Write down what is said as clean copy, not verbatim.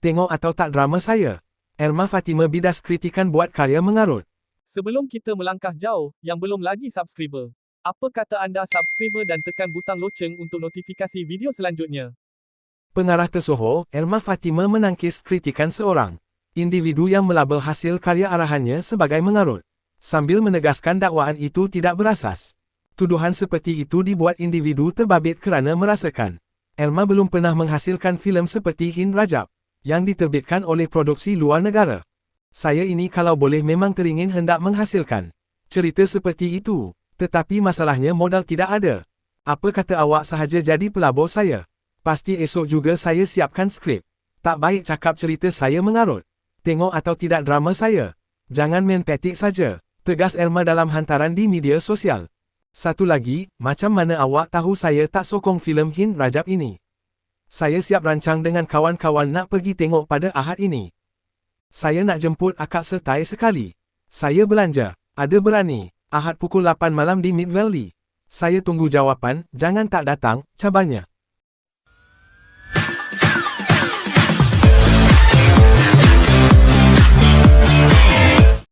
Tengok atau tak drama saya. Elma Fatima bidas kritikan buat karya mengarut. Sebelum kita melangkah jauh, yang belum lagi subscriber, apa kata anda subscriber dan tekan butang loceng untuk notifikasi video selanjutnya? Pengarah tersohor, Elma Fatima menangkis kritikan seorang individu yang melabel hasil karya arahannya sebagai mengarut, sambil menegaskan dakwaan itu tidak berasas. Tuduhan seperti itu dibuat individu terbabit kerana merasakan Elma belum pernah menghasilkan filem seperti Hind Rajab, yang diterbitkan oleh produksi luar negara. Saya ini kalau boleh memang teringin hendak menghasilkan cerita seperti itu, tetapi masalahnya modal tidak ada. Apa kata awak sahaja jadi pelabur saya? Pasti esok juga saya siapkan skrip. Tak baik cakap cerita saya mengarut. Tengok atau tidak drama saya. Jangan main petik saja, tegas Elma dalam hantaran di media sosial. Satu lagi, macam mana awak tahu saya tak sokong filem Hind Rajab ini? Saya siap rancang dengan kawan-kawan nak pergi tengok pada Ahad ini. Saya nak jemput akak sertai sekali. Saya belanja, ada berani, Ahad pukul 8 malam di Mid Valley. Saya tunggu jawapan, jangan tak datang, cabarnya.